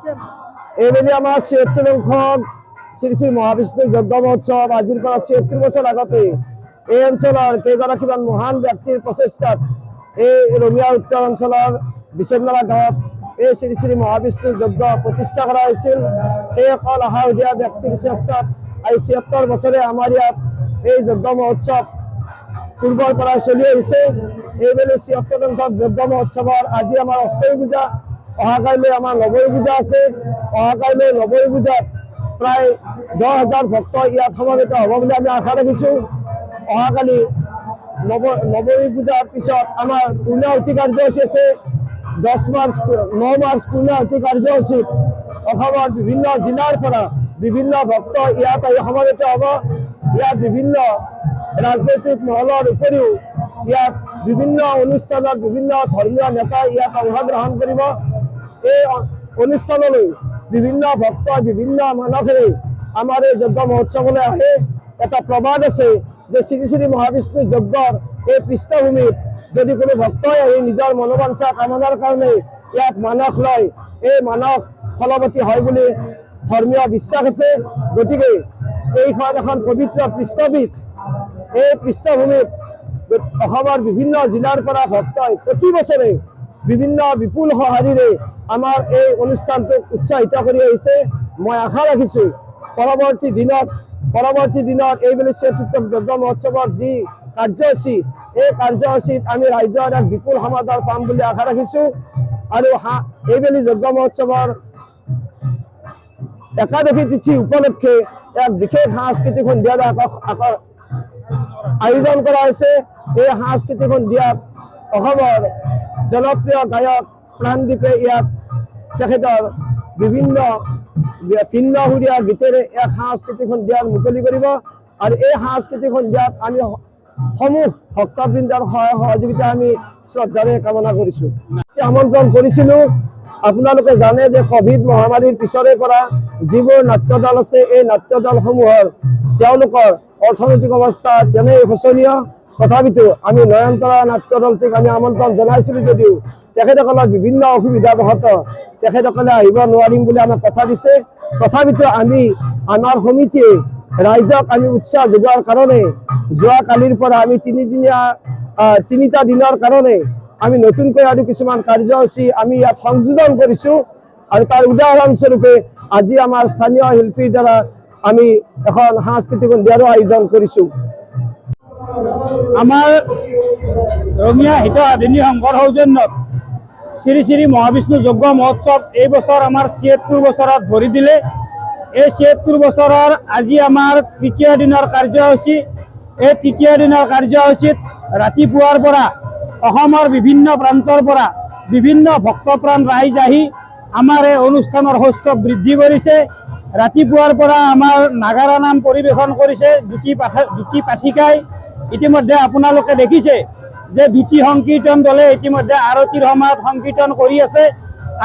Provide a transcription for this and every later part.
এইবেলি আমাৰ ৭৬সংখ্যক শ্ৰী শ্ৰী মহাবিষ্ণু যজ্ঞ মহোৎসৱ আজিৰ পৰা ৭৬ বছৰ আগতে এই অঞ্চলৰ কেইগৰাকীমান মহান ব্যক্তিৰ প্ৰচেষ্টাত এই ৰঙিয়া উত্তৰ অঞ্চলৰ বিচনমালা গাঁৱত এই শ্ৰী শ্ৰী মহাবিষ্ণু যজ্ঞ প্ৰতিষ্ঠা কৰা হৈছিল। সেইসকল আহাহীয়া ব্যক্তিৰ চেষ্টাত আজি ৭৬ বছৰে আমাৰ ইয়াত এই যজ্ঞ মহোৎসৱ পূৰ্বৰ পৰা চলি আহিছে। এইবেলি ৭৬ সংখ্যক যজ্ঞ মহোৎসৱৰ আজি আমাৰ অষ্টমী পূজা, অহাকাইলৈ আমাৰ নৱমী পূজা আছে। অহাকাইলৈ নৱমী পূজাত প্ৰায় 10,000 ভক্ত ইয়াত সমবেত হ'ব বুলি আমি আশা ৰাখিছোঁ। অহাকালি নৱমী পূজাৰ পিছত আমাৰ পূৰ্ণাহুতি কাৰ্যসূচী আছে। 9 মাৰ্চ পূৰ্ণাহুতি কাৰ্যসূচীত অসমৰ বিভিন্ন জিলাৰ পৰা বিভিন্ন ভক্ত ইয়াত আহি সমবেত হ'ব। ইয়াত বিভিন্ন ৰাজনৈতিক মহলৰ উপৰিও ইয়াত বিভিন্ন অনুষ্ঠানত বিভিন্ন ধৰ্মীয় নেতাই ইয়াত অংশগ্ৰহণ কৰিব। এই অনুষ্ঠানলৈ বিভিন্ন ভক্ত বিভিন্ন মানসেৰে আমাৰ এই যজ্ঞ মহোৎসৱলৈ আহে। এটা প্ৰবাদ আছে যে শ্ৰী শ্ৰী মহাবিষ্ণু যজ্ঞৰ এই পৃষ্ঠভূমিত যদি কোনো ভক্তই আহি নিজৰ মনোবাঞ্ছা কামনাৰ কাৰণে ইয়াত মানস লয়, এই মানস ফলৱতী হয় বুলি ধৰ্মীয় বিশ্বাস আছে। গতিকে এইখন এখন পবিত্ৰ পৃষ্ঠভূমিত, এই পৃষ্ঠভূমিত অসমৰ বিভিন্ন জিলাৰ পৰা ভক্তই প্ৰতি বছৰে বিভিন্ন বিপুল সঁহাৰিৰে আমাৰ এই অনুষ্ঠানটোক উৎসাহিত কৰি আহিছে। মই আশা ৰাখিছোঁ পৰৱৰ্তী দিনত এইবেলি ৭৬ যজ্ঞ মহোৎসৱৰ যি কাৰ্যসূচী, এই কাৰ্যসূচীত আমি ৰাইজৰ এক বিপুল সমাদৰ পাম বুলি আশা ৰাখিছোঁ। আৰু এইবেলি যজ্ঞ মহোৎসৱৰ একাদশী তিথি উপলক্ষে এক বিশেষ সাংস্কৃতিক সন্ধিয়াৰ আয়োজন কৰা হৈছে। এই সাংস্কৃতিক সন্ধিয়াত অসমৰ জনপ্ৰিয় গায়ক প্ৰাণদ্বীপে ইয়াত তেখেতৰ বিভিন্ন ভিন্ন সুৰীয়া গীতেৰে এক সাংস্কৃতিক সন্ধিয়াৰ মুকলি কৰিব। আৰু এই সাংস্কৃতিক সন্ধিয়াত আমি সমূহ ভক্তবৃন্দৰ সহযোগিতা আমি শ্ৰদ্ধাৰে কামনা কৰিছোঁ। আমন্ত্ৰণ কৰিছিলোঁ। আপোনালোকে জানে যে কোভিড মহামাৰীৰ পিছৰে পৰা যিবোৰ নাট্য দল আছে, এই নাট্য দলসমূহৰ তেওঁলোকৰ অৰ্থনৈতিক অৱস্থা তেনেই শোচনীয়। তথাপিতো আমি নয়নতৰা নাট্য দলটোক আমি আমন্ত্ৰণ জনাইছিলোঁ যদিও তেখেতসকলৰ বিভিন্ন অসুবিধাবশত তেখেতসকলে আহিব নোৱাৰিম বুলি আমাক কথা দিছে। তথাপিতো আমি আমাৰ সমিতিয়ে ৰাইজক আমি উৎসাহ যোগোৱাৰ কাৰণে যোৱাকালিৰ পৰা আমি তিনিটা দিনৰ কাৰণে আমি নতুনকৈ আৰু কিছুমান কাৰ্যসূচী আমি ইয়াত সংযোজন কৰিছোঁ। আৰু তাৰ উদাহৰণস্বৰূপে আজি আমাৰ স্থানীয় শিল্পীৰ দ্বাৰা আমি এখন সাংস্কৃতিক সন্ধিয়াৰো আয়োজন কৰিছোঁ। আমাৰ ৰঙিয়া হিতাধিনী সংঘৰ সৌজন্যত শ্ৰী শ্ৰী মহাবিষ্ণু যজ্ঞ মহোৎসৱ এই বছৰ আমাৰ ৭৬ বছৰত ভৰি দিলে। এই ৭৬ বছৰৰ আজি আমাৰ তৃতীয় দিনৰ কাৰ্যসূচী। এই তৃতীয় দিনৰ কাৰ্যসূচীত ৰাতিপুৱাৰ পৰা অসমৰ বিভিন্ন প্ৰান্তৰ পৰা বিভিন্ন ভক্তপ্ৰাণ ৰাইজ আহি আমাৰ এই অনুষ্ঠানৰ সৌষ্ঠৱ বৃদ্ধি কৰিছে। ৰাতিপুৱাৰ পৰা আমাৰ নাগাৰা নাম পৰিৱেশন কৰিছে দুটি পাঠিকাই। ইতিমধ্যে আপোনালোকে দেখিছে যে দুটি সংকীৰ্তন দলে ইতিমধ্যে আৰতিৰ সময়ত সংকীৰ্তন কৰি আছে।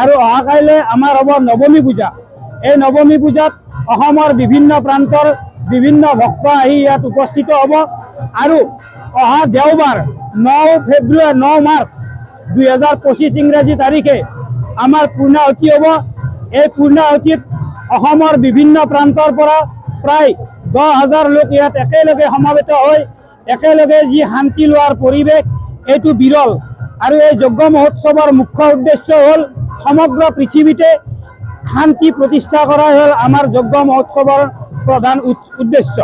আৰু অহাকাইলৈ আমাৰ হ'ব নৱমী পূজা। এই নৱমী পূজাত অসমৰ বিভিন্ন প্ৰান্তৰ বিভিন্ন ভক্ত আহি ইয়াত উপস্থিত হ'ব। আৰু অহা দেওবাৰ 9 মাৰ্চ 2025 ইংৰাজী তাৰিখে আমাৰ পূৰ্ণাহুতি হ'ব। এই পূৰ্ণাহুতিত অসমৰ বিভিন্ন প্ৰান্তৰ পৰা প্ৰায় 10,000 লোক ইয়াত একেলগে সমবেত হৈ একেলগে যি শান্তি লোৱাৰ পৰিৱেশ, এইটো বিৰল। আৰু এই যজ্ঞ মহোৎসৱৰ মুখ্য উদ্দেশ্য হ'ল সমগ্ৰ পৃথিৱীতে শান্তি প্ৰতিষ্ঠা কৰাই হ'ল আমাৰ যজ্ঞ মহোৎসৱৰ প্ৰধান উদ্দেশ্য।